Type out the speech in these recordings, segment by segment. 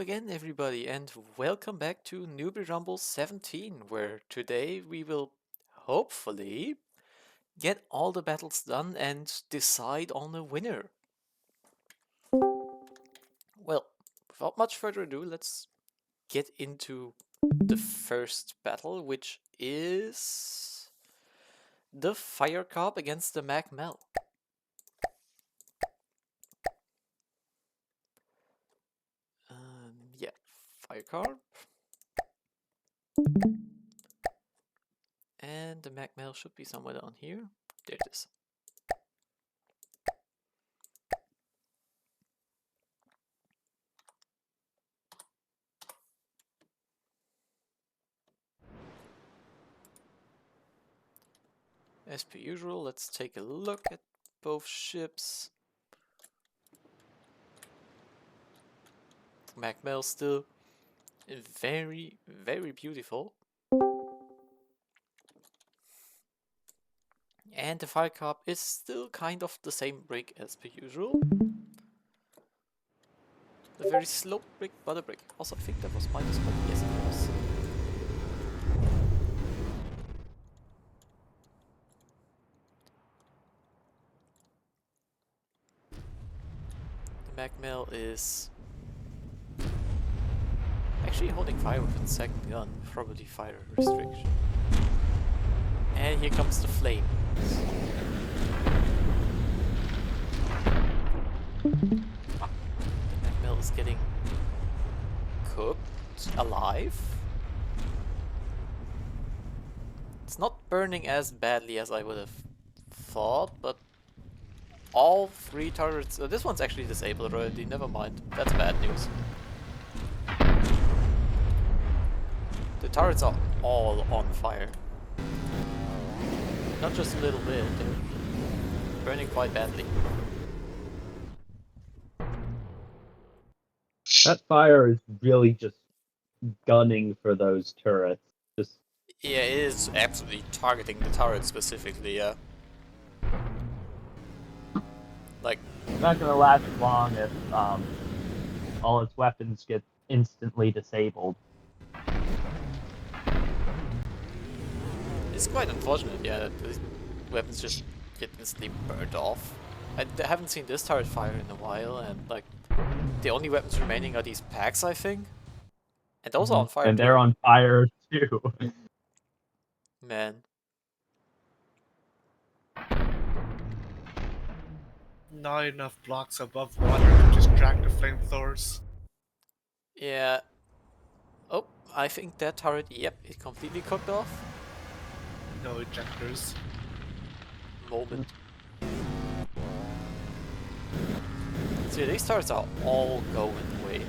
again, everybody, and welcome back to Newbee Rumble 17, where today we will hopefully get all the battles done and decide on a winner. Well, without much further ado, let's get into the first battle, which is the Firecarp against the Mell. Yeah, Firecarp. And the Mell should be somewhere down here. There it is. As per usual, let's take a look at both ships. Mell still very, very beautiful. And the Firecarp is still kind of the same brick as per usual. The very slow brick, but a brick. Also, I think that was minus one. Yes, it was. The Mell is actually holding fire with its second gun, probably fire restriction. And here comes the flame. The Mell is getting cooked alive. It's not burning as badly as I would have thought, but all three turrets... this one's actually disabled already, never mind. That's bad news. The turrets are all on fire. Not just a little bit, they're burning quite badly. That fire is really just gunning for those turrets. Just yeah, it is absolutely targeting the turret specifically, yeah. Like, it's not gonna last long if all its weapons get instantly disabled. it's quite unfortunate, yeah, that the weapons just get instantly burned off. I haven't seen this turret fire in a while, and like, the only weapons remaining are these packs, I think. And those are on fire and too. they're on fire too. Man. Not enough blocks above water to just drag the flamethrowers. Yeah. Oh, I think that turret, yep, it completely cooked off. No ejectors. Moment. See, these turrets are all going away.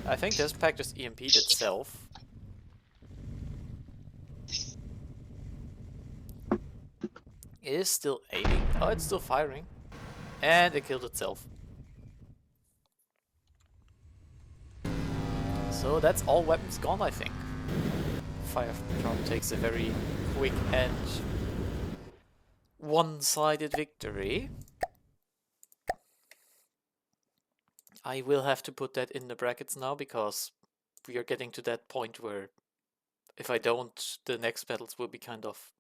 I think this pack just EMP'd itself. It is still aiming. Oh, it's still firing. And it killed itself. So that's all weapons gone, I think. Firecarp takes a very quick and one-sided victory. I will have to put that in the brackets now, because we are getting to that point where if I don't, the next battles will be kind of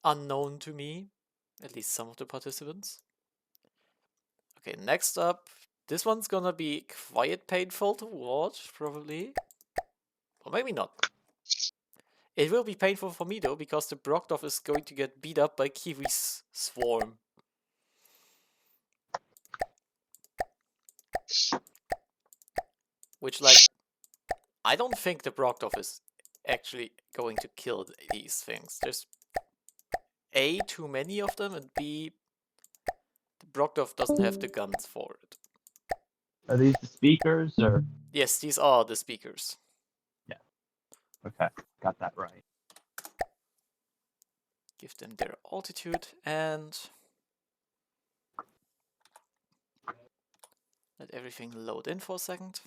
unknown to me, at least some of the participants. Okay, next up, this one's gonna be quite painful to watch, probably. Or maybe not. It will be painful for me though, because the Brokdorf is going to get beat up by Kiwi's swarm. Which, like, I don't think the Brokdorf is actually going to kill these things. There's A, too many of them, and B, the Brokdorf doesn't have the guns for it. Are these the speakers or? Yes, these are the speakers. Yeah. Okay, got that right. Give them their altitude and let everything load in for a second.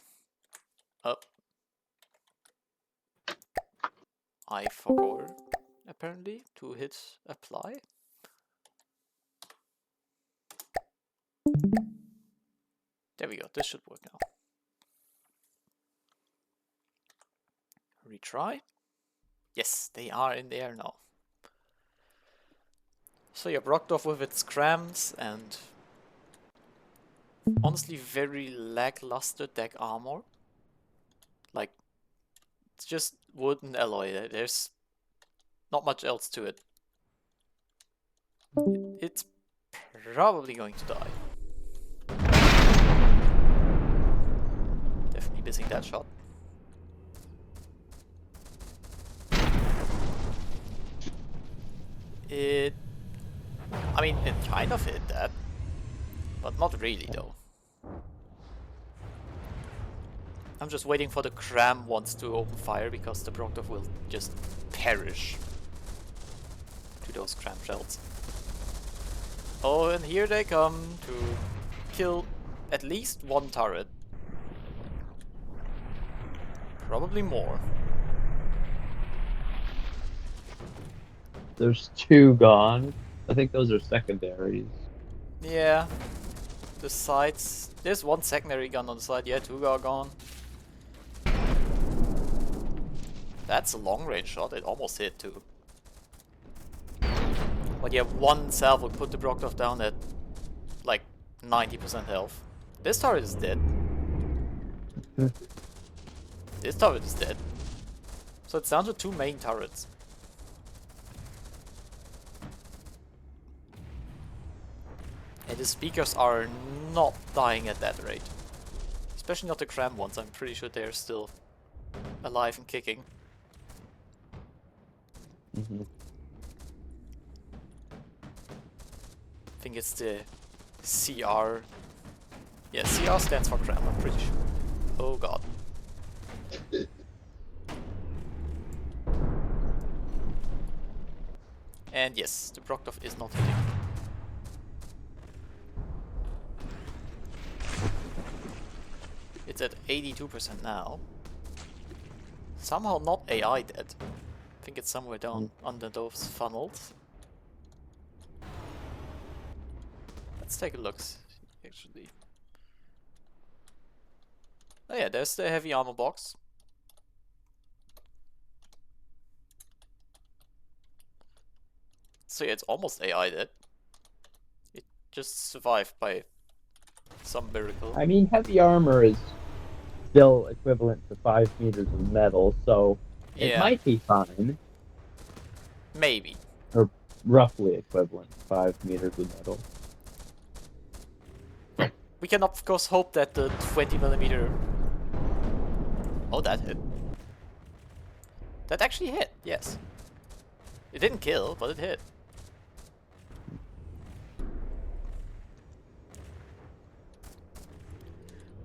Up. I forgot, apparently, to hit apply. There we go. This should work now. Retry. Yes, they are in there now. So yeah, Brokdorf with its crams and honestly very lackluster deck armor. Like, it's just wood and alloy. There's not much else to it. It's probably going to die. Definitely missing that shot. I mean, it kind of hit that, but not really though. I'm just waiting for the cram ones to open fire because the Brokdorf will just perish to those cram shells. Oh, and here they come to kill at least one turret. Probably more. There's 2 gone. I think those are secondaries. Yeah. The sides. There's 1 secondary gun on the side. Yeah, 2 are gone. That's a long range shot. It almost hit too. But yeah, 1 salve would put the Brokdorf down at like 90% health. This turret is dead. This turret is dead. So it's down to 2 main turrets. And the speakers are not dying at that rate. Especially not the cram ones. I'm pretty sure they're still alive and kicking. I think it's the CR. Yeah, CR stands for cram, I'm pretty sure. Oh god. And yes, the Brokdorf is not hitting. It's at 82% now. Somehow not AI dead. I think it's somewhere down under those funnels. Let's take a look, actually. Oh yeah, there's the heavy armor box. So yeah, it's almost AI dead. It just survived by some miracle. I mean, heavy armor is still equivalent to 5 meters of metal, so it might be fine. Maybe. Or roughly equivalent to 5 meters of metal. We can of course hope that the 20mm... Oh, that hit. That actually hit, yes. It didn't kill, but it hit.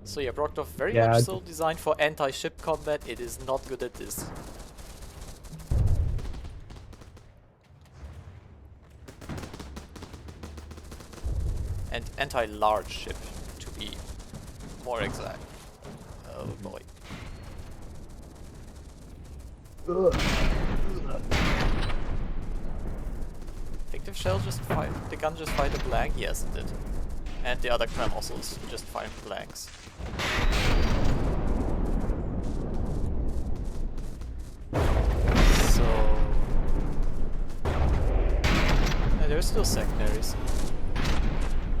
So yeah, Brokdorf very much so designed for anti-ship combat. It is not good at this. And anti-large ship, to be more exact. Oh boy. I think the shell just fired. The gun just fired a blank? Yes, it did. And the other cram also is just firing blanks. So... there's still secondaries.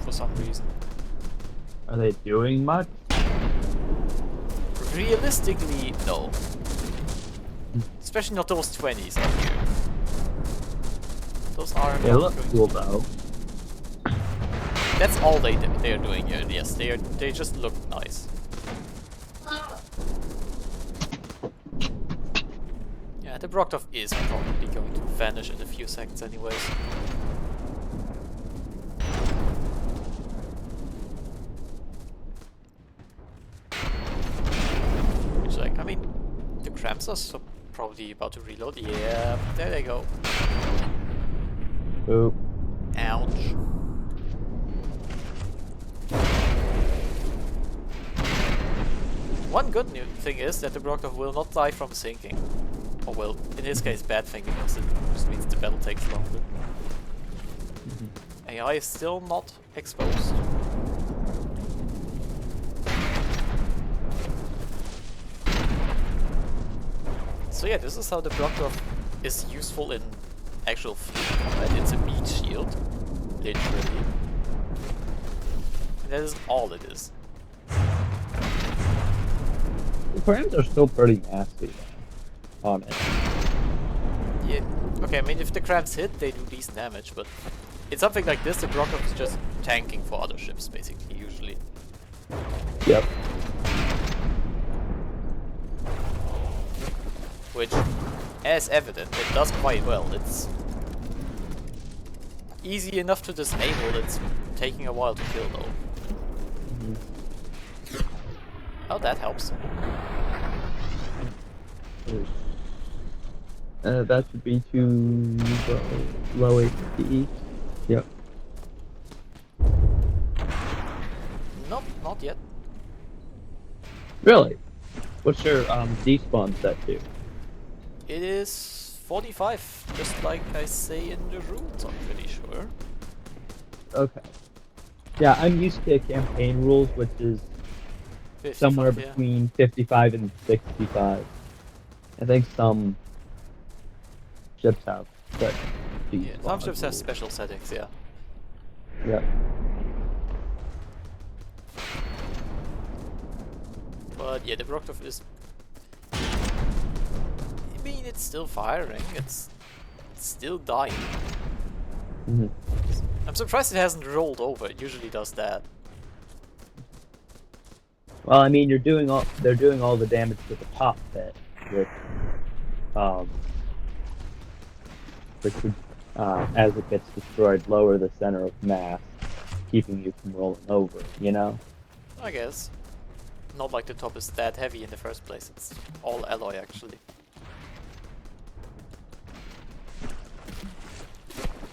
For some reason. Are they doing much? Realistically, no. Especially not those 20s up here. Those are They look cool though. That's all they're doing here. Yes, they just look nice. Yeah, the Brokdorf is probably going to vanish in a few seconds anyways. Which, like, I mean, the cramps are so probably about to reload. Yeah, there they go. Oop. Ouch. One good new thing is that the Brokdorf will not die from sinking. Or well, in his case, bad thing, because it just means the battle takes longer. AI is still not exposed. So yeah, this is how the Brokdorf is useful in actual fleet combat. It's a meat shield, literally. And that is all it is. The crams are still pretty nasty, though, on it. Yeah. Okay, I mean, if the crabs hit, they do decent damage, but in something like this, the Brokdorf is just tanking for other ships, basically, usually. Yep. Which, as evident, it does quite well. It's easy enough to disable, it's taking a while to kill, though. Oh, that helps. That should be too low HP. Yep. Nope, not yet. Really? What's your despawn set to? It is 45, just like I say in the rules, I'm pretty sure. Okay. Yeah, I'm used to campaign rules, which is 55, somewhere yeah. between 55 and 65. I think some ships have, but Yeah, some ships have special settings, yeah. Yeah. But yeah, the Brokdorf is... I mean, it's still firing, it's still dying. Mm-hmm. I'm surprised it hasn't rolled over, it usually does that. Well, I mean, they're doing all the damage to the top bit, which would, as it gets destroyed, lower the center of mass, keeping you from rolling over. You know? I guess. Not like the top is that heavy in the first place, it's all alloy actually.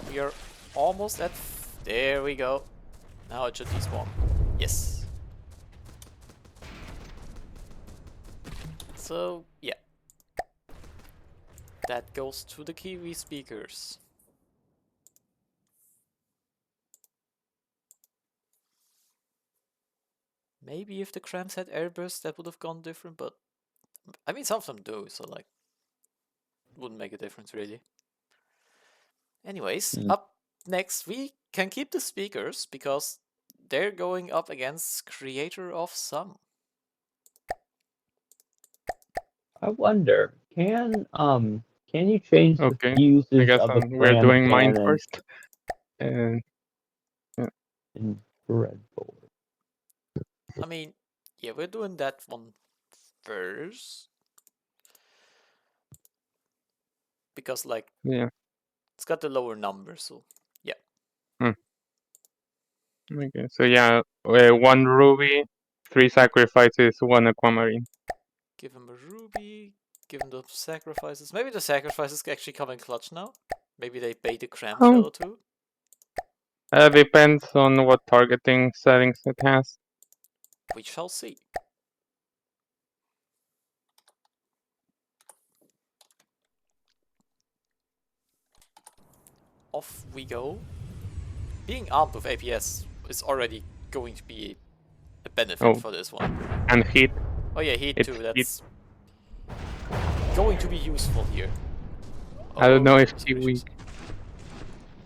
We are almost at... There we go. Now it should despawn. Yes. So, yeah. That goes to the Kiwi speakers. Maybe if the Crams had airburst that would have gone different, but... I mean, some of them do, so like... Wouldn't make a difference really. Anyways, up next we can keep the speakers, because they're going up against Creator of Some. I wonder, can you change the fuses I guess of a we're cram doing mine cannon first. And in breadboard? I mean, yeah, we're doing that one first. Because, like, yeah. it's got the lower number, so yeah. Okay, so yeah, 1 ruby, 3 sacrifices, 1 aquamarine. Give him a ruby, give him the sacrifices. Maybe the sacrifices actually come in clutch now? Maybe they bait a cram shell or two? Depends on what targeting settings it has. We shall see. Off we go. Being armed with APS is already going to be a benefit for this one. And heat. Oh yeah, heat It's too, that's going to be useful here. I don't know if Kiwi...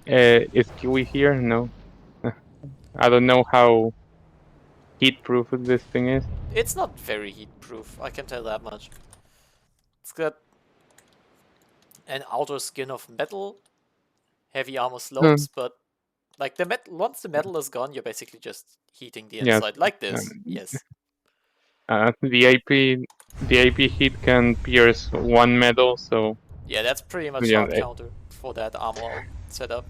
is Kiwi here? No. I don't know how heat-proof this thing is. It's not very heat-proof, I can tell that much. It's got an outer skin of metal, heavy armor slopes, but like the metal, once the metal is gone, you're basically just heating the inside like this. Yes. The AP heat can pierce 1 metal, so yeah, that's pretty much hard counter for that armor setup.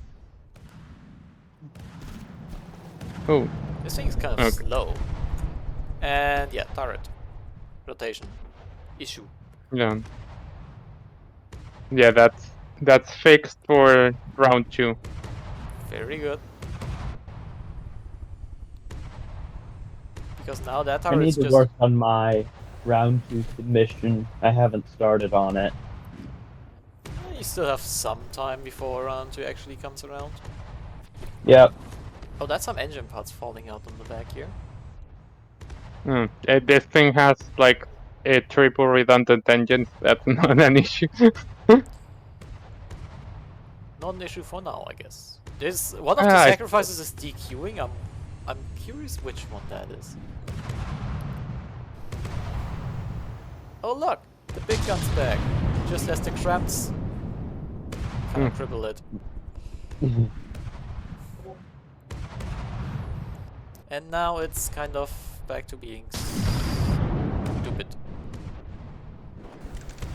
Oh, this thing is kind of slow. And yeah, turret rotation issue. Yeah, that's fixed for round 2. Very good. Because now that I turret need is to just... work on my round 2 submission. I haven't started on it. You still have some time before round 2 actually comes around. Yep. Oh, that's some engine parts falling out on the back here. This thing has like a triple redundant engine. That's not an issue. Not an issue for now, I guess. There's one of the Ah, sacrifices is DQing. I'm curious which one that is. Oh look, the big gun's back. Just as the cramps kind of cripple it. And now it's kind of back to being stupid.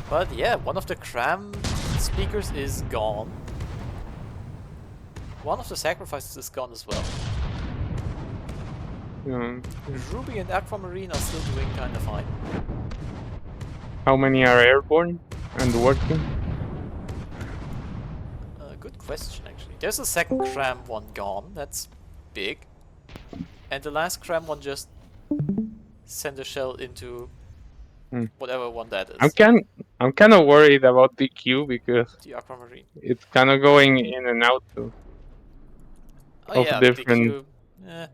But yeah, one of the cram speakers is gone. One of the sacrifices is gone as well. Ruby and Aquamarine are still doing kind of fine. How many are airborne and working? Good question, actually. There's a second cram one gone. That's big. And the last cram one just sent a shell into whatever one that is. I'm kind of worried about DQ because The Aquamarine. it's kind of going in and out of Oh yeah, different. DQ.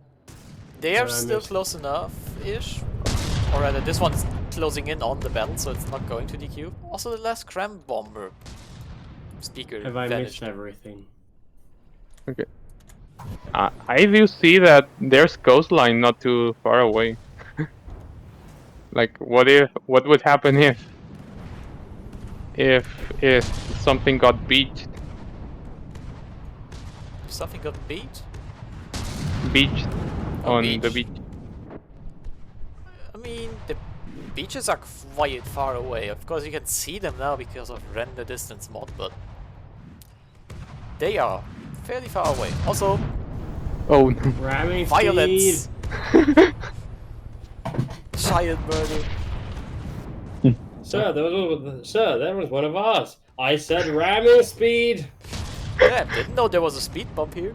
They are still close enough-ish. Or rather, this one's closing in on the battle, so it's not going to DQ. Also, the last cram bomber speaker Have I vanished. missed everything? Okay. I do see that there's coastline not too far away. Like, what would happen if something got beached? Something got beat? Beached Oh, on the beach. I mean, the beaches are quite far away. Of course, you can see them now because of render distance mod, but they are fairly far away. Also, Oh no. Ramming violence! speed! Giant murder. Sir, that was one of us. I said ramming speed! Yeah, didn't know there was a speed bump here.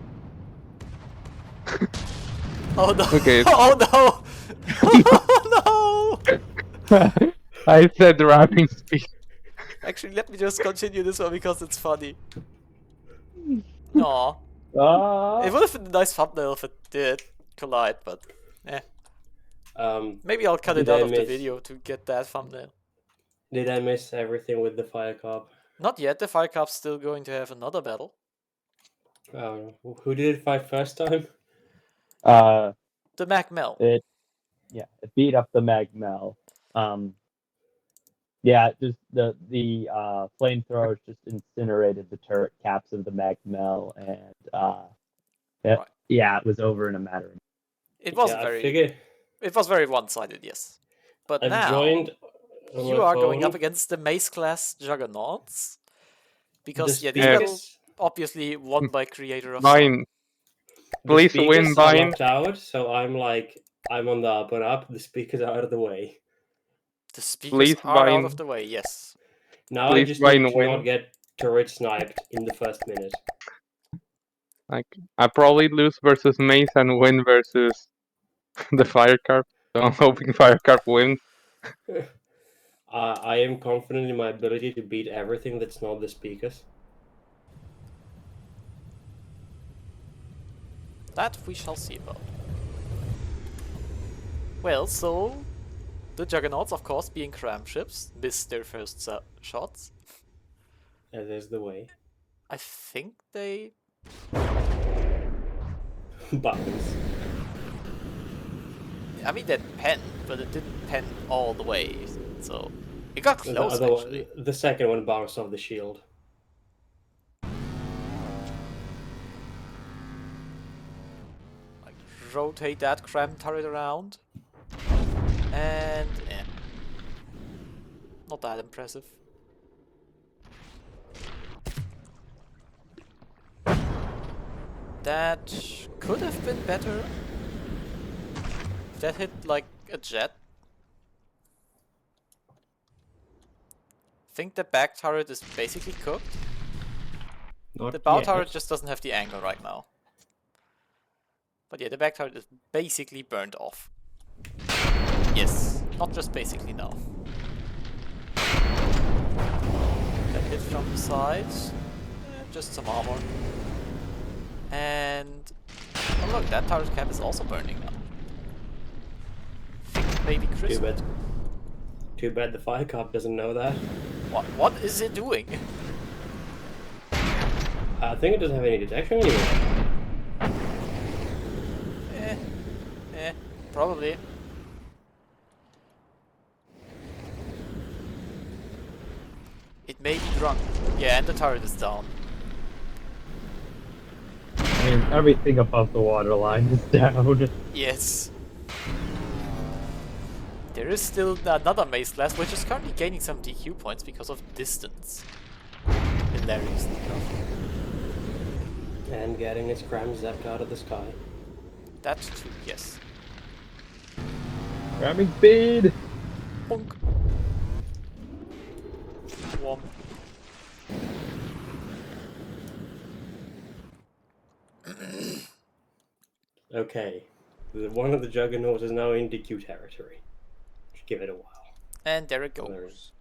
Oh no! Okay. Oh no! Oh no! I said ramming speed. Actually, let me just continue this one because it's funny. Aw. It would have been a nice thumbnail if it did collide, but eh. Maybe I'll cut it Did I out of the miss- video to get that thumbnail. Did I miss everything with the Firecarp? Not yet, the Firecarp's still going to have another battle. Who did it fight first time? The Mell. It beat up the Mell. Yeah, just the flamethrowers just incinerated the turret caps of the Mell, and it was over in a matter of. It was I it was very one-sided, yes. But I've now joined on you my are going phone. up against the Mace class Juggernauts. Because The these battle speakers- obviously won by creator of Vine. the Please speakers win, are Vine. locked out, so I'm on the up and up. The speakers are out of the way. The speakers Please, are out Vine. of the way, yes. Now Please I just Vine need to win. not get turret sniped in the first minute. Like, I probably lose versus Mace and win versus the Firecarp. So I'm hoping Firecarp wins. I am confident in my ability to beat everything that's not the speakers. That we shall see about. Well, so the Juggernauts, of course, being cram ships, missed their first shots. As is the way. I think they... Buttons. I mean, that pen, but it didn't pen all the way, so... It got The close, other actually. one, the second one bounced off the shield. Like, rotate that cram turret around. And... not that impressive. That could have been better. If that hit like a jet. I think the back turret is basically cooked. Not The bow yet. turret just doesn't have the angle right now. But yeah, the back turret is basically burned off. Yes, not just basically now. That hit from the side. Just some armor. And oh look, that turret cap is also burning now. Think maybe Too crisp. bad. Too bad the Firecarp doesn't know that. What is it doing? I think it doesn't have any detection anymore. Probably. It may be drunk. Yeah, and the turret is down. I mean, everything above the waterline is down. Yes. There is still another Mace left, which is currently gaining some DQ points because of distance. Hilariously enough. And getting its cram zapped out of the sky. That too, yes. Ramming speed! Bonk. Womp. Okay. One of the Juggernauts is now in DQ territory. Just give it a while. And there it goes.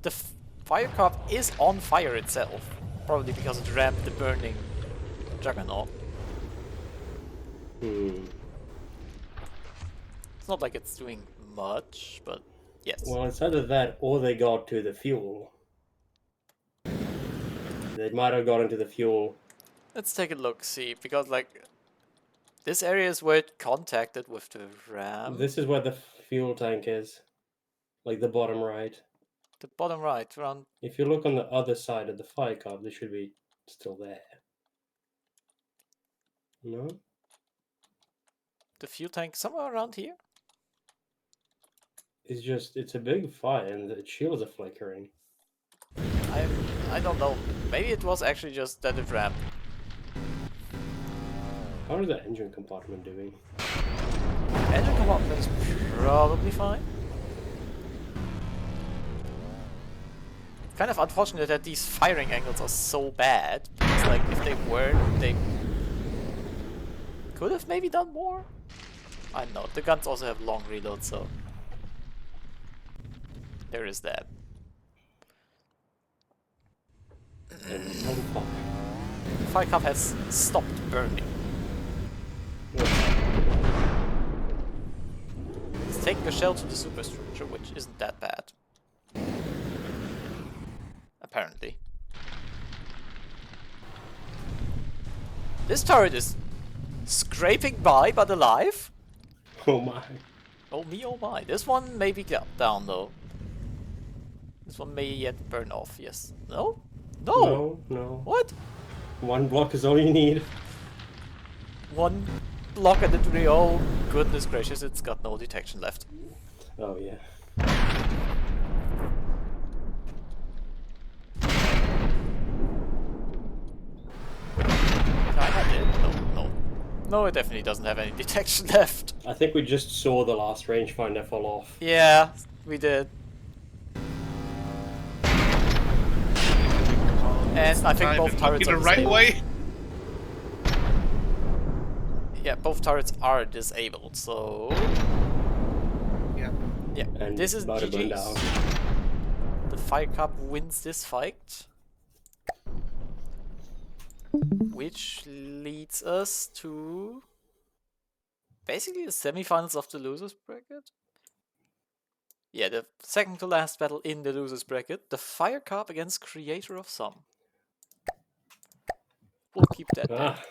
The Firecarp is on fire itself. Probably because it rammed the burning Juggernaut. Hmm. It's not like it's doing much, but yes. Well, it's either that or they got to the fuel. They might have got into the fuel. Let's take a look, see, because like this area is where it contacted with the ram. This is where the fuel tank is. Like the bottom right. The bottom right, around. If you look on the other side of the Firecarp, they should be still there. No? The fuel tank somewhere around here. It's just, it's a big fire and the shields are flickering. I don't know. Maybe it was actually just that it rammed. How is the engine compartment doing? Engine compartment is probably fine. Kind of unfortunate that these firing angles are so bad. Because like if they weren't, they could have maybe done more. I don't know. The guns also have long reloads, so there is that. And it's on fire. Firecarp has stopped burning. It's taking a shell to the superstructure, which isn't that bad. Apparently. This turret is scraping by, but alive. Oh my. Oh me, oh my. This one may be down though. This one may yet burn off, yes. No? No! No, no. What? One block is all you need. One block at the tree. Oh goodness gracious, it's got no detection left. Oh yeah. Kinda did. No. No, it definitely doesn't have any detection left. I think we just saw the last rangefinder fall off. Yeah, we did. And I think both turrets are the right disabled. way. Yeah, both turrets are disabled, so Yeah. yeah. And This is about to burn GG's. down. The Firecarp wins this fight. Which leads us to basically the semifinals of the losers bracket. Yeah, the second to last battle in the losers bracket. The Firecarp against Creator of Some. We'll keep that there. Ah.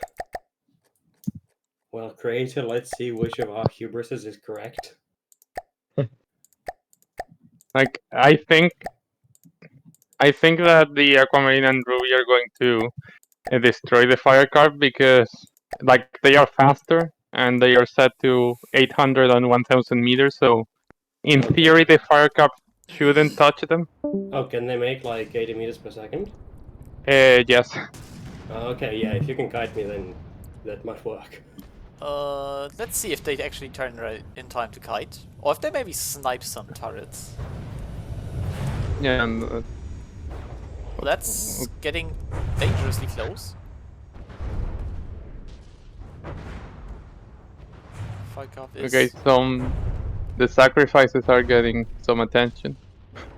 Well, Creator, let's see which of our hubrises is correct. Like, I think that the Aquamarine and Ruby are going to destroy the Firecarp because, like, they are faster and they are set to 800 and 1000 meters. So, in theory, the Firecarp shouldn't touch them. Oh, can they make like 80 meters per second? Yes. Okay, yeah, if you can guide me, then that might work. Let's see if they actually turn right in time to kite, or if they maybe snipe some turrets. Yeah. And, Well, that's getting dangerously close. Firecarp is... okay, so the sacrifices are getting some attention.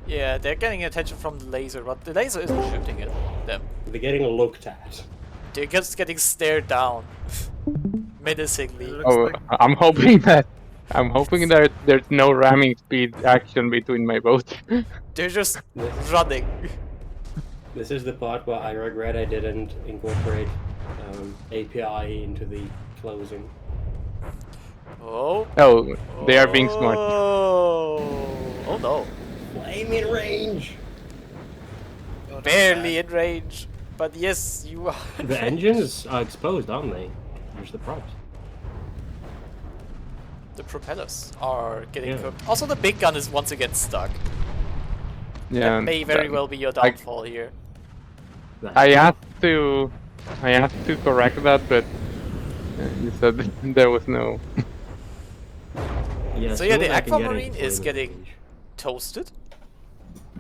Yeah, they're getting attention from the laser, but the laser isn't shooting at them. They're getting looked at. They're just getting stared down. menacingly. Looks Oh, like I'm hoping that there's no ramming speed action between my boats. They're just This, running. this is the part where I regret I didn't incorporate API into the closing. Oh. Oh, they are being smart. Oh no. Flame in range! oh, that's Barely bad. in range. But yes, you are. in The range. engines are exposed, aren't they? There's the props. The propellers are getting Yeah. cooked. Also, the big gun is once again stuck. Yeah, That may very well be your I- downfall here. I asked to correct that, but you said there was no. Yeah, as So yeah, soon the as I can get Aquamarine into is flame getting range. toasted.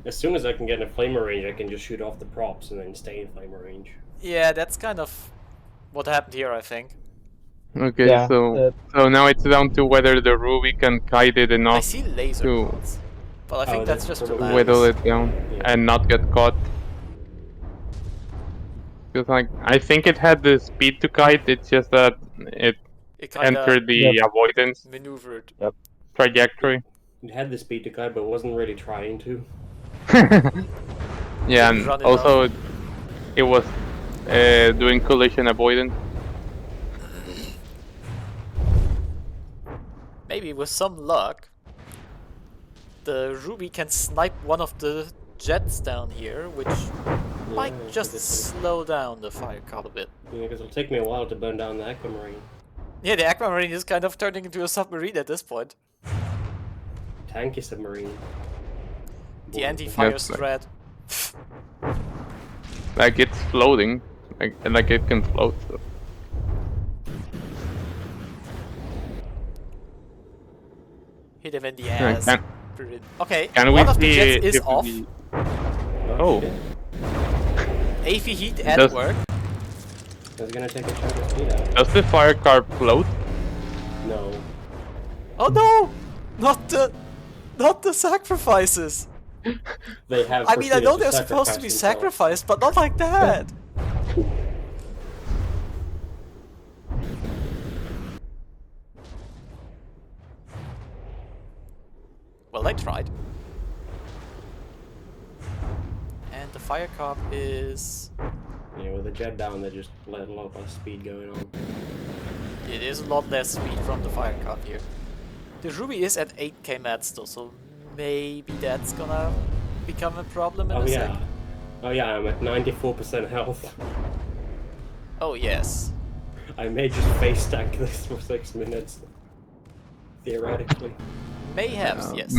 As soon as I can get in flamer range, I can just shoot off the props and then stay in flamer range. Yeah, that's kind of what happened here, I think. Okay, Yeah, so now it's down to whether the Ruby can kite it I enough see laser to pods, but I think Oh, that's that's just probably whittle dramatic. it down Yeah. and not get caught. Because like I think it had the speed to kite. It's just that it It kinda entered the avoidance maneuvered. trajectory. It had the speed to kite, but wasn't really trying to. Yeah, Didn't and run also it was doing collision avoidance. Maybe with some luck, the Ruby can snipe one of the jets down here, which might Yeah, just because slow down the Firecarp a bit. it'll take me a while to burn down the Aquamarine. Yeah, the Aquamarine is kind of turning into a submarine at this point. Tanky submarine. The anti-fire That's strat. Like it's floating, like it can float. So. Hit him in the Yeah, ass. Okay, can we one of the see jets is if off. we- Oh, Oh. shit. AV heat at Does- work. That's gonna take a chunk of speed out. Does the Firecarp float? No. Oh no! Not the sacrifices! They have. I mean, I know proceeded they're supposed to be sacrifice themselves. sacrificed, but not like that! Well, they tried. And the Firecarp is... Yeah, with the jet down, they just let a lot less speed going on. It is a lot less speed from the Firecarp here. The Ruby is at 8k mat still, so maybe that's gonna become a problem in Oh a yeah. sec. Oh yeah, I'm at 94% health. Oh yes. I may just face tank this for 6 minutes. Theoretically. Mayhaps, yes.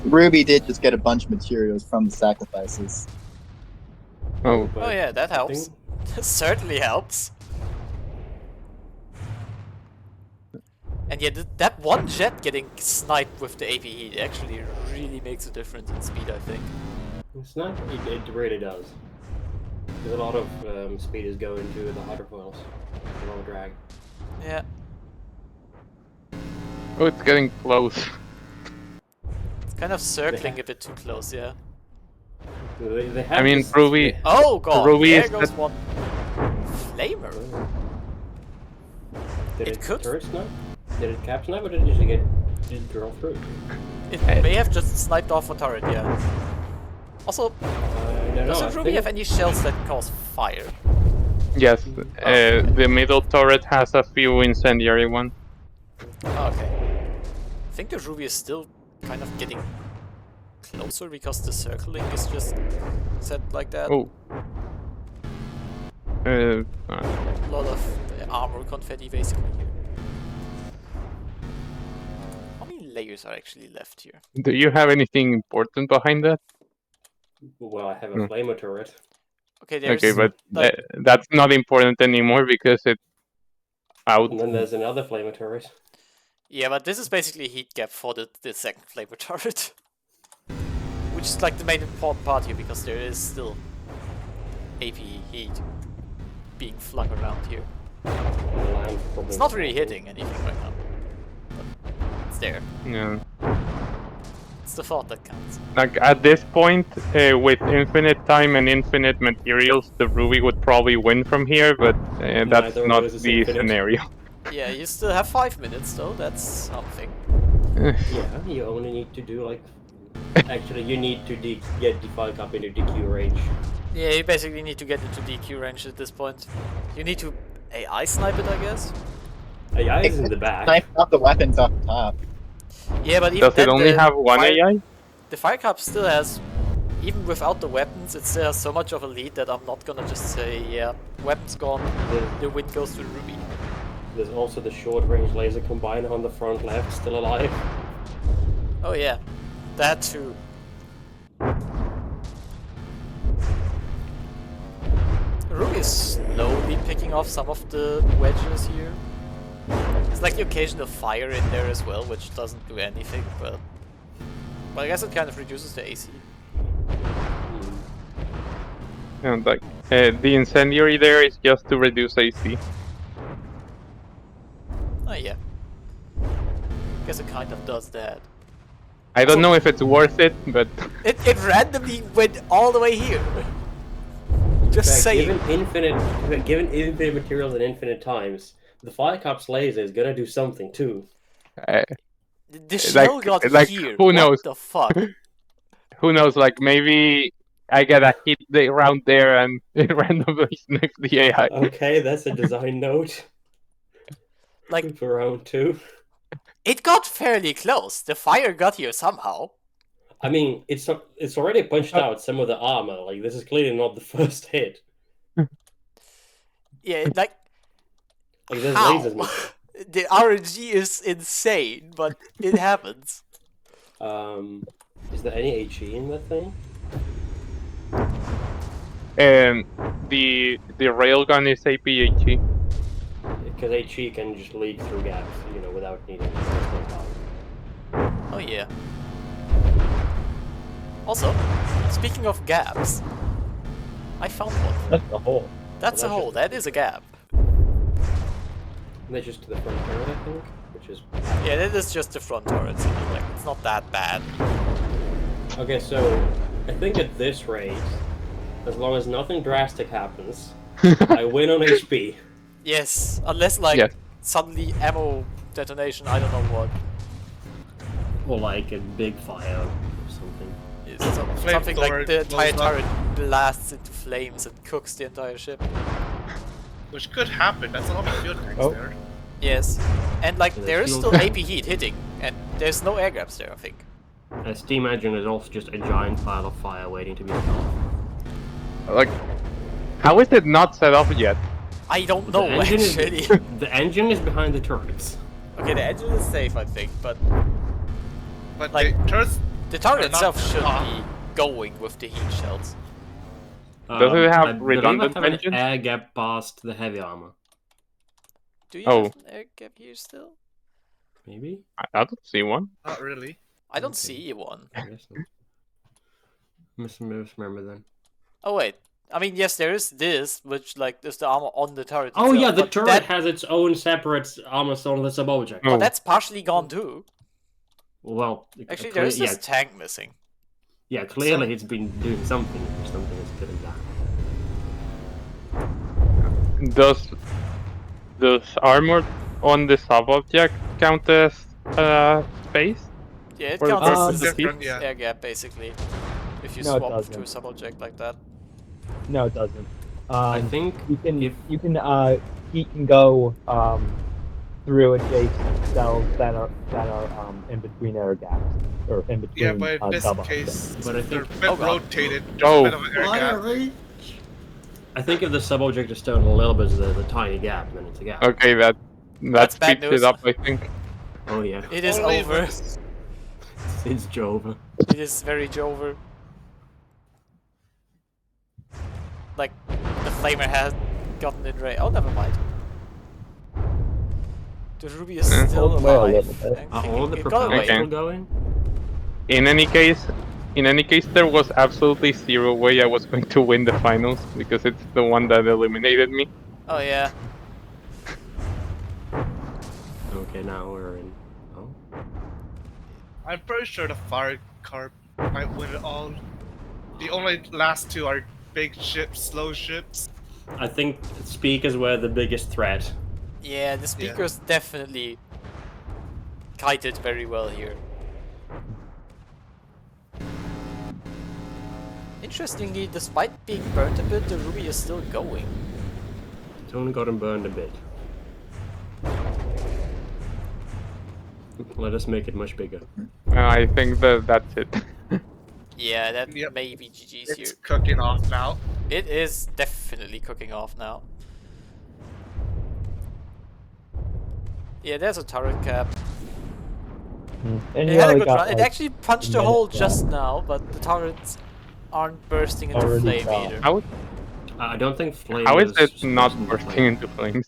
Ruby did just get a bunch of materials from the sacrifices. Oh, Oh yeah, that helps. That certainly helps. And yeah, that one jet getting sniped with the AV heat actually really makes a difference in speed, I think. It's not. It really does. Because a lot of speed is going to the hydrofoils. A lot of drag. Yeah. oh, it's getting close. It's kind of circling a bit too close, yeah. They have I mean, this- Ruby. Oh god, Ruby there is goes that- one. Flamer? Did It it could. turret snipe? Did it cap snipe or did it just did it draw through? It may have just sniped off a turret, yeah. Also, I don't know. doesn't Ruby have any shells that cause fire? Yes, the middle turret has a few incendiary ones. Okay. I think the Ruby is still kind of getting closer because the circling is just set like that. Oh. A lot of armor confetti basically here. How many layers are actually left here? Do you have anything important behind that? Well, I have a Hmm. flamer turret. Okay, there's Okay, but like, that's not important anymore because it's out. And then there's another flamer turret. yeah, but this is basically a heat gap for the second flavor turret. Which is like the main important part here because there is still AP heat being flung around here. It's not really hitting anything right now. But it's there. Yeah. It's the thought that counts. Like at this point, with infinite time and infinite materials, the Ruby would probably win from here, but that's Neither of not those is the infinite. scenario. Yeah, you still have 5 minutes though, that's something. Yeah, you only need to do like. Actually, you need to get the Firecarp into DQ range. Yeah, you basically need to get into DQ range at this point. You need to AI snipe it, I guess? AI is in the back. Snipe out the weapons off the top. Yeah, but even Does it then only the have one AI? The Firecarp still has, even without the weapons, it still has so much of a lead that I'm not gonna just say, yeah, weapons gone, the win goes to Ruby. There's also the short-range laser combiner on the front left, still alive. Oh yeah, that too. Ruby is slowly picking off some of the wedges here. There's like the occasional fire in there as well, which doesn't do anything, but I guess it kind of reduces the AC. And like the incendiary there is just to reduce AC. Oh yeah. Guess it kind of does that. I don't know if it's worth it, but It randomly went all the way here. Just In fact, saying. given infinite materials and infinite times, the Firecarp's laser is gonna do something too. The shell got here. who knows? What the fuck? Who knows? Like maybe I get a hit around there and it randomly snipes the AI. Okay, that's a design note Like, for round 2. it got fairly close. The fire got here somehow. I mean, it's already punched out some of the armor. Like, this is clearly not the first hit. Yeah, like there's how? lasers missing. The RNG is insane, but it happens. Is there any HE in that thing? And the railgun is APHE. Because HE can just leak through gaps, without needing physical power. Oh yeah. Also, speaking of gaps, I found one. That's the hole. That's a hole. That is a gap. And that's just to the front turret, I think, which is... Yeah, that is just the front turret. So like, it's not that bad. Okay, so I think at this rate, as long as nothing drastic happens, I win on HP. Yes, unless like suddenly ammo detonation. I don't know what. Or like a big fire or something. It's something like the entire turret blasts into flames and cooks the entire ship. Which could happen. That's a lot of field tanks there. Yes, and like Yeah, there is shield- still AP heat hitting, and there's no air grabs there. I think. A steam engine is also just a giant pile of fire waiting to be set off. Like, how is it not set off yet? I don't know The engine actually. Is, the engine is behind the turrets. Okay, the engine is safe, I think, but But like, the turrets the turret are not itself should off. be going with the heat shells. Does it have I believe redundant I have engines? an air gap past the heavy armor. Do you Oh. have an air gap here still? Maybe? I don't see one. not really. I don't Okay. see one. I guess not. Misremember then. Oh wait, I mean yes, there is this, which like there's the armor on the turret. Oh itself, yeah, the but turret that, has its own separate armor stone that's above object. Oh. but that's partially gone too. Well, Actually, there is yeah, this tank missing. yeah, clearly it's been doing something or something is getting down. Does armor on the sub-object count as space? Yeah, it Or counts as versus a different, yeah. air gap basically. If you No, it swap doesn't. to a sub-object like that. No, it doesn't. I think you can if heat can go through adjacent cells that are in between air gaps or in between. Yeah, but in this sub case, But I they're think- a bit Oh, God. rotated. There's Oh. a bit of an air gap. I think if the sub-object is still in a little bit of the tiny gap, then it's a gap. Okay, that That's bad speeds news. it up, I think. Oh yeah, It is Only over. if- it's Jova. It is very Jover. Like, the flamer has gotten in range. Oh, never mind. The Ruby is still Hold well a alive. little bit. I'm Are thinking all the it got propellers away. Okay. still going? In any case, there was absolutely zero way I was going to win the finals because it's the one that eliminated me. Oh yeah. Okay, now we're in. Oh, I'm pretty sure the Firecarp Firecarp might win it all. The only last two are big ships, slow ships. I think speakers were the biggest threat. Yeah, the speakers definitely kited very well here. Interestingly, despite being burnt a bit, the Ruby is still going. It's only gotten burned a bit. Let us make it much bigger. I think that's it. Yeah, that Yep. may be GG's It's here. cooking off now. It is definitely cooking off now. Yeah, there's a turret cap. And It you had a only good got, run. It like, actually punched a minute hole left. just now, but the turrets aren't bursting into Already flame fell. either. I don't think flamers. How is it not burst into bursting flame. into flames?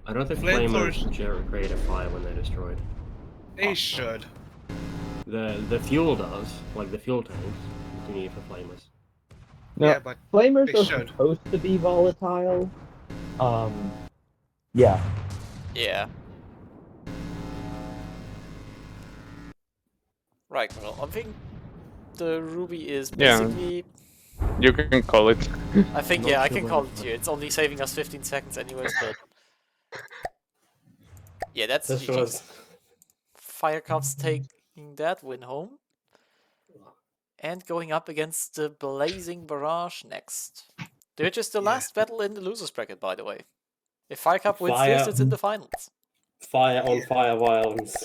I don't think Flamethrowers- flamers create a fire when they're destroyed. They should. The fuel does, like the fuel tanks. You need for flamers. No, Yeah, but flamers they are should. supposed to be volatile. Yeah. Yeah. Right, well, I think the Ruby is Yeah. basically... You can call it. I think, Not yeah, I sure can where call the it here. It's only saving us 15 seconds anyways, but... Yeah, that's This GG. was Firecarp's taking that win home. And going up against the Blazing Barrage next. Which is the Yeah. last battle in the loser's bracket, by the way. If Firecarp wins Fire- this, it's in the finals. fire on fire violence.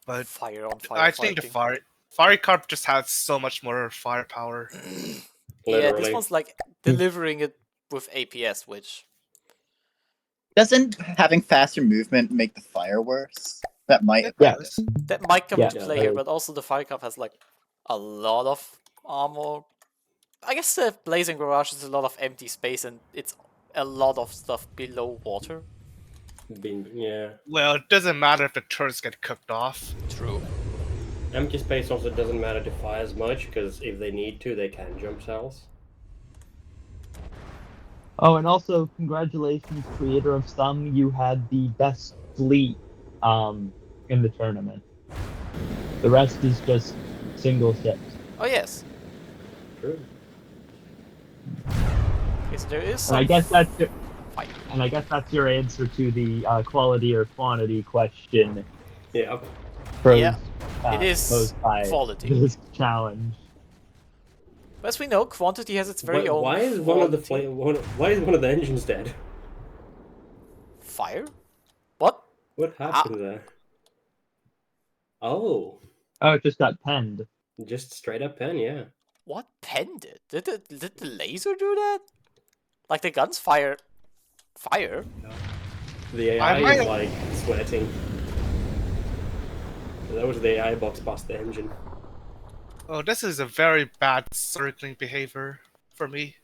But Fire on fire I think the fighting. Firecarp just has so much more firepower. Yeah, this Literally. one's like delivering it with APS, which... Doesn't having faster movement make the fire worse? That might. Yeah. That might come Yeah, into play here, that but also the Firecarp has like a lot of armor. I guess the Blazing Barrage is a lot of empty space and it's a lot of stuff below water. Yeah. Well, it doesn't matter if the turrets get cooked off. True. Empty space also doesn't matter to fire as much, because if they need to, they can jump cells. Oh, and also congratulations, creator of some. You had the best fleet in the tournament. The rest is just single ships. Oh yes. True. Okay, so there is And some I guess that's your, fight. and I guess that's your answer to the quality or quantity question Yeah. posed, Yeah, it is posed by quality. this challenge. As we know, quantity has its very own Why is one of the quality. why is one of the engines dead? Fire? What? What happened there? Oh, Oh, it just got penned. just straight up pen, yeah. What penned it? Did the laser do that? Like the guns fire fire? The I AI might is have- like sweating. That was the AI box past the engine. Oh, this is a very bad circling behavior for me.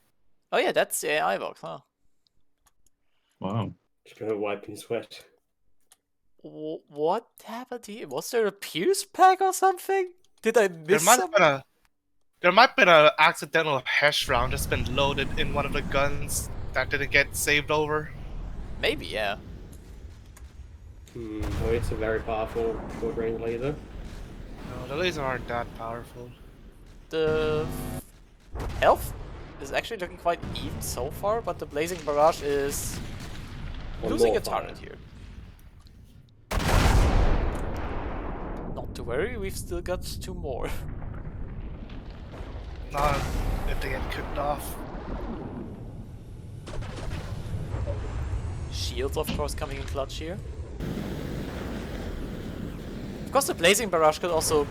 Oh yeah, that's the AI box, huh? Wow. Just gonna wipe in sweat. What happened here? Was there a Pierce pack or something? Did I There miss might some? have been an accidental hash round that's been loaded in one of the guns that didn't get saved over. Maybe, yeah. Oh, it's a very powerful short range laser. No, the lasers aren't that powerful. The health is actually looking quite even so far, but the Blazing Barrage is One losing more a turret fire. here. Not to worry, we've still got 2 more. Not if they get cooked off. Shields, of course, coming in clutch here. Of course, the Blazing Barrage could also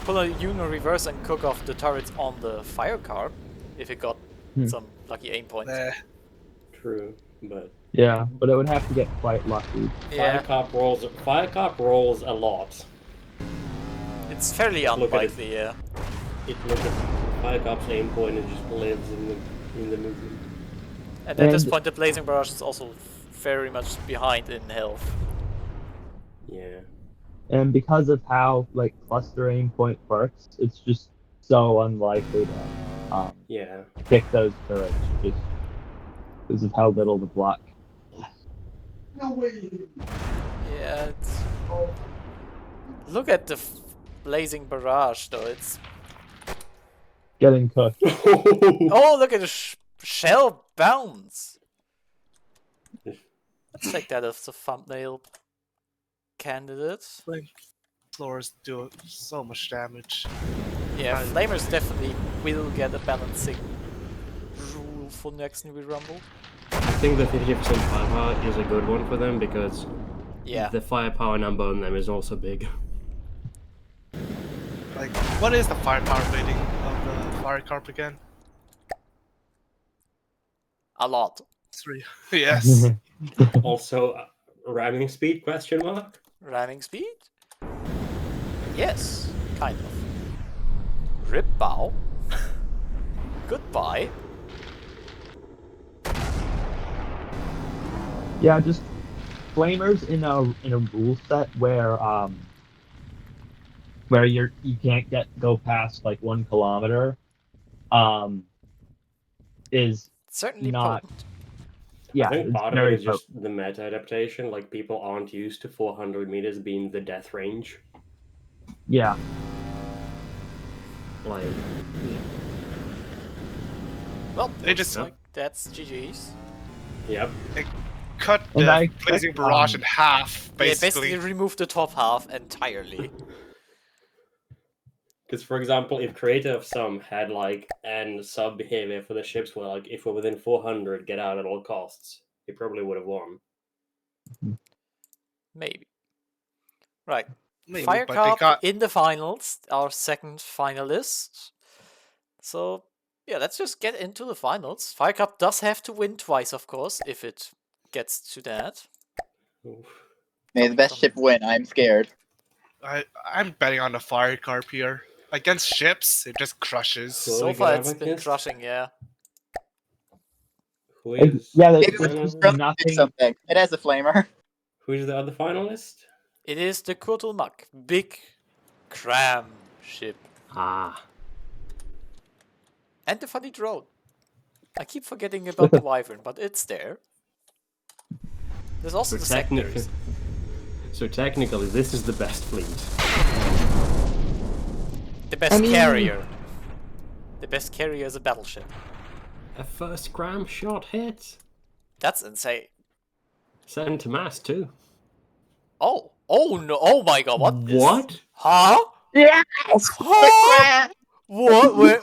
pull a Uno reverse and cook off the turrets on the Firecarp if it got some lucky aim points. Nah. True, but Yeah, but it would have to get quite lucky. Yeah, Firecarp rolls a lot. it's fairly Look at it. unlikely, yeah. It looks at Firecarp's aim point and just lives in the movement. And at this And- point, the Blazing Barrage is also very much behind in health. Yeah. And because of how like cluster aim point works, it's just so unlikely to Yeah. pick those turrets just because of how little the block. Yeah, it's... Look at the blazing barrage, though. It's Getting cooked. oh, look at the shell bounce. Let's take that as the thumbnail candidate. Floors do so much damage. Yeah, flamers definitely will get a balancing rule for next Newbee Rumble. I think the 50% firepower is a good one for them because Yeah, the firepower number on them is also big. Like, what is the firepower rating of the Firecarp again? a lot. 3. Yes. Also, ramming speed, question mark? Ramming speed? Yes, kind of. Rip bow. Goodbye. Yeah, just flamers in a rule set where you can't go past like 1 kilometer, is Certainly not. potent. Yeah, I think it's part of it very is just the meta adaptation. Like, people aren't used to 400 meters being the death range. yeah. Like, Well, They just- looks like that's GG's. yep. Cut And the I expect, blazing barrage in half, Yeah, basically. basically remove the top half entirely. Because, for example, if Creator of Some had, like, an sub behavior for the ships where, like, if we're within 400, get out at all costs, he probably would have won. Maybe. Right. Maybe, but they Firecarp got in the finals, our second finalist. So, yeah, let's just get into the finals. Firecarp does have to win twice, of course, if it gets to that. Oof. May the best ship win. I'm scared. I'm betting on the Firecarp here. Against ships, it just crushes. Cool. So we far, can it's have been against- crushing, yeah. Who is, Yeah, Maybe there's we just can nothing. something. It has a flamer. who is the other finalist? It is the Kurtulmak, big cram ship. Ah. And the funny drone. I keep forgetting about the Wyvern, but it's there. There's also the secondaries. So technically, this is the best fleet. The best carrier. The best carrier is a battleship. A first gram shot hit. That's insane. Sent to mass too. Oh. Oh no. Oh my god, what? What? Huh? Yes! Huh? What? Where?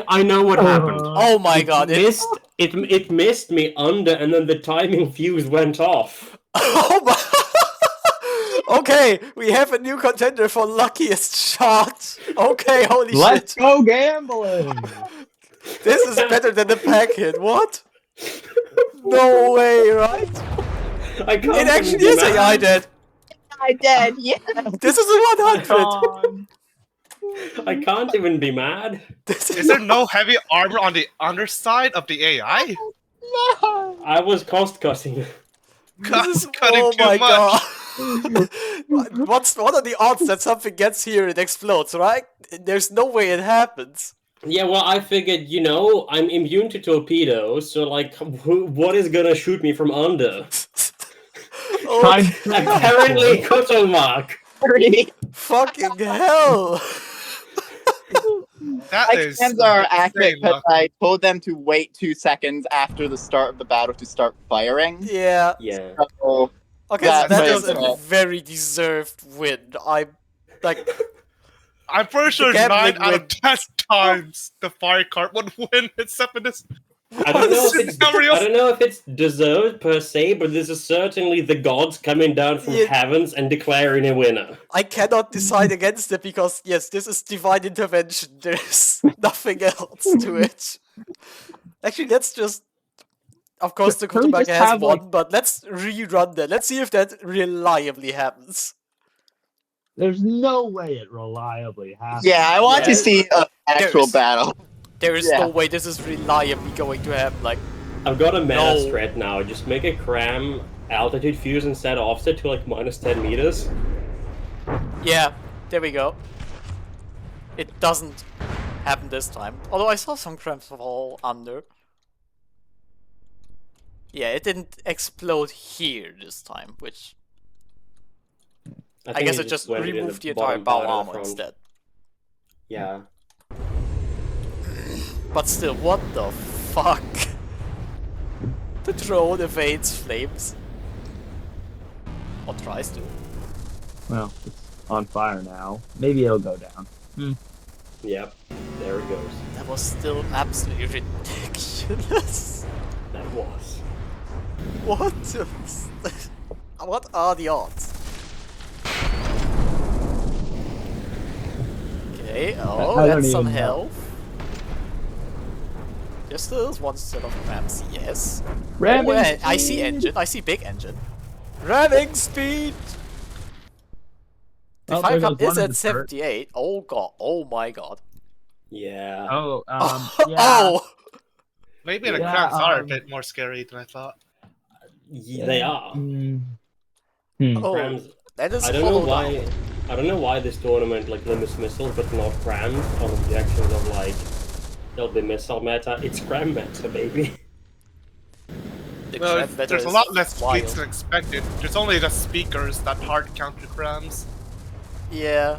I know what happened. Oh my god. It missed me under, and then the timing fuse went off. Oh my. Okay, we have a new contender for luckiest shot. Okay, holy Let's shit. go gambling. This is better than the pack hit. What? No way, right? I can't It actually even is AI dead. I did, yeah. This is a 100. I can't even be mad. This Is there no heavy armor on the underside of the AI? No. I was cost cutting. This is, Cutting oh too my much. god. What are the odds that something gets here and explodes, right? There's no way it happens. Yeah, well, I figured, I'm immune to torpedoes, so, like, what is gonna shoot me from under? Oh, Apparently, Kurtulmak. fucking hell. That My is scans are accurate insane because luck. I told them to wait 2 seconds after the start of the battle to start firing. Yeah. Yeah. So, Okay, so That's that is fair. a very deserved win. I'm like, I'm pretty sure gambling 9 out of win. 10 times the Firecarp would win, except for this. I don't know if it's Scenarios. deserved per se, but this is certainly the gods coming down from Yeah. heavens and declaring a winner. I cannot decide against it because, yes, this is divine intervention. There's nothing else to it. Actually, let's just. Of course, the Can we Kurtulmak just has have, won, like- but let's rerun that. Let's see if that reliably happens. There's no way it reliably happens. yeah, I want Yeah. to see an actual There's- battle. There is Yeah. no way this is reliably going to happen. Like, I've got a meta No. strat now. Just make a cram altitude fuse and set offset to like minus 10 meters. yeah, there we go. It doesn't happen this time. Although I saw some cramps fall under. Yeah, it didn't explode here this time, which I guess he it just went in removed the entire bottom bow part of the armor front. instead. Yeah. But still, what the fuck? The drone evades flames. Or tries to. Well, it's on fire now. Maybe it'll go down. Yep. There it goes. That was still absolutely ridiculous. That was. What? What are the odds? Okay, oh, I don't that's some even know. health. Just still one set of ramps, yes. Ramming Oh, I see speed! engine, I see big engine. Ramming speed! The Oh, there Firecarp goes one is of at the 78. Oh god, oh my god. Yeah. Oh, yeah. Oh! Maybe the Yeah, crabs are a bit more scary than I thought. They are. Oh, Crams. that is I don't know hollowed why. out. I don't know why this tournament like limits missiles, but not crams on objections of like there'll be missile meta. It's cram meta, baby. The Well, crab meta there's a is lot less wild. fleets than expected. There's only the speakers that hard counter crams. Yeah.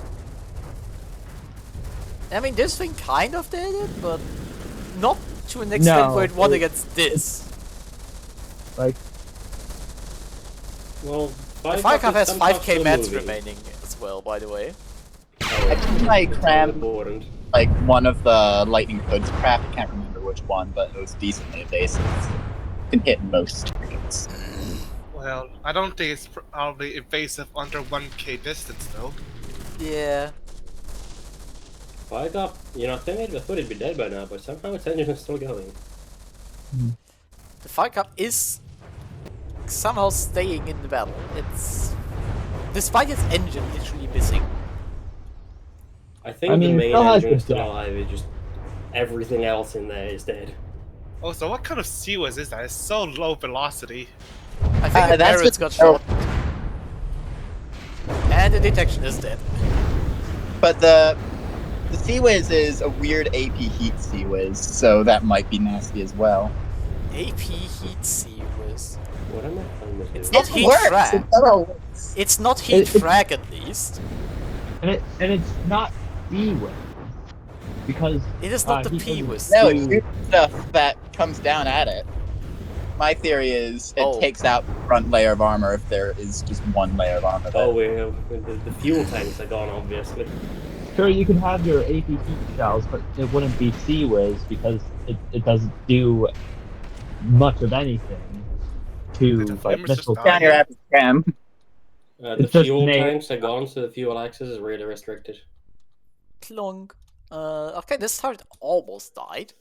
I mean, this thing kind of did it, but not to an extent No, where it won it- against this. Like, Well, The Firecarp has some 5k stuff mats still moving. remaining as well, by the way. I think I That's crammed important. like one of the lightning hoods craft. I can't remember which one, but it was decently evasive. Can hit most targets. Well, I don't think it's probably evasive under 1k distance though. Yeah. Firecarp, I thought it'd be dead by now, but somehow its engine is still going. The Firecarp is somehow staying in the battle. It's... Despite its engine literally missing. I think I mean, the it main still has engine the is still death. alive, it's just everything else in there is dead. Oh, so what kind of Seaways is that? It's so low velocity. I think the that's Barrett's what- got shot. And the detection is dead. But the Seawiz is a weird AP heat Seawiz, so that might be nasty as well. AP Heat Sea was... What am I trying to do? It's not heat works. frag. It all works. It's not heat It- frag at least. and it's not B-Wing. Because It is not the he P doesn't with. No, do- it's new stuff that comes down at it. My theory is it Oh. takes out the front layer of armor if there is just one layer of armor. Oh, the fuel tanks are gone, obviously. Sure, you can have your AP heat shells, but it wouldn't be Sea-Wiz because it doesn't do much of anything to The like flamers missile. just Down your average cam. The It's just fuel name- tanks are gone, so the fuel access is really restricted. Clong. Okay, this turret almost died.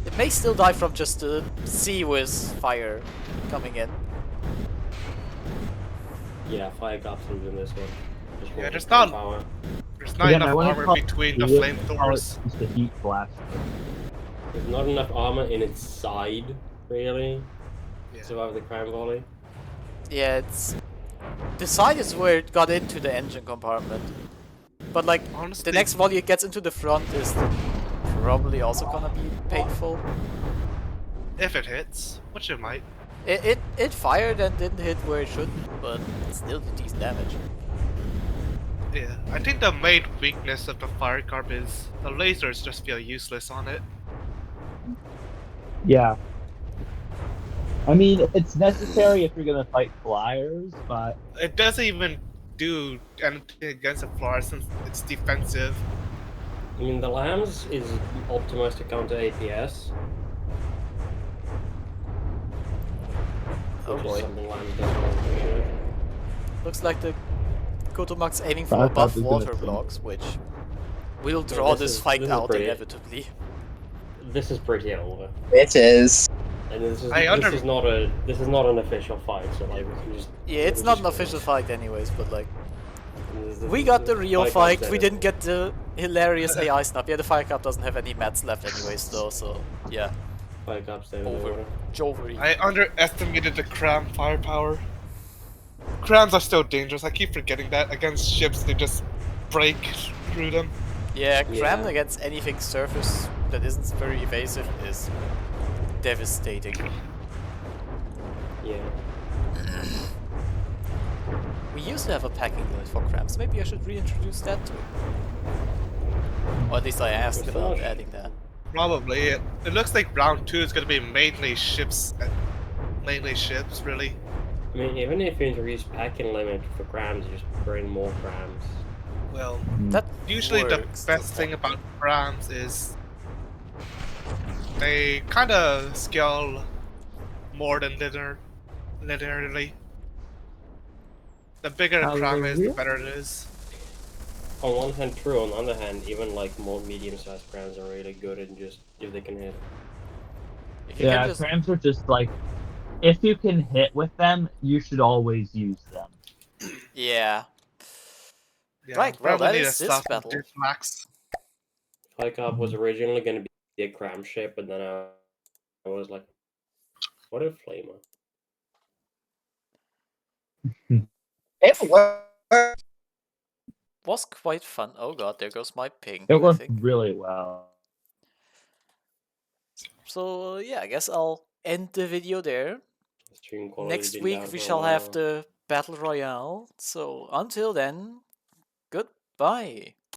It may still die from just the sea with fire coming in. Yeah, Firecarp's losing this one. Just Yeah, won't there's get not- power. There's not Again, I enough wanna armor call between the it- flamethrowers. It's the heat blast. There's not enough armor in its side, really, Yeah. to survive the crime volley. Yeah, it's... The side is where it got into the engine compartment. But like, Honestly, the next volley it gets into the front is probably also gonna be painful. if it hits, which it might. It fired and didn't hit where it should, but it still did decent damage. Yeah, I think the main weakness of the Firecarp is the lasers just feel useless on it. Yeah. I mean, it's necessary if you're gonna fight flyers, but It doesn't even do anything against the flyers since it's defensive. I mean, the Lambs is optimized to counter APS. Oh which is boy. something Lambs doesn't want to do. Looks like the Kurtulmak's aiming for Firecarp above is gonna water sink. blocks, which will draw this this is- fight this is out pretty- inevitably. This is pretty over. It is. And this is I under- this is not an official fight, so like we can just Yeah, it's we not just an go. official fight anyways, but like, This we is- got the real Firecarp's fight, dead. we didn't get the hilarious AI snap. Yeah, the Firecarp doesn't have any mats left anyways though, so yeah, Firecarp's dead. over. Jovery. I underestimated the cram firepower. Crams are still dangerous, I keep forgetting that. Against ships, they just break through them. Yeah, cram Yeah. against anything surface that isn't very evasive is devastating. Yeah. We used to have a packing limit for crams. Maybe I should reintroduce that too. Or at least I asked There's so about much- adding that. Probably. It looks like round 2 is going to be mainly ships. Really. I mean, even if you introduce packing limit for crams, you just bring more crams. Well, That usually the works best to thing some about crams is they kind of scale more than linearly. The bigger the cram is, the better it is. On one hand, true. On the other hand, even like more medium-sized crams are really good in just if they can hit. If you Yeah, can just, crams are just like, if you can hit with them, you should always use them. yeah. Yeah, Right, well, probably that need is a this slot battle. with max. Firecarp was originally going to be a cram ship, but then I was like, what a flamer. It worked. Was quite fun. Oh god, there goes my ping, It I worked think. really well. So yeah, I guess I'll end the video there. Stream quality Next been week down we for a shall have while. the Battle Royale. So until then, goodbye.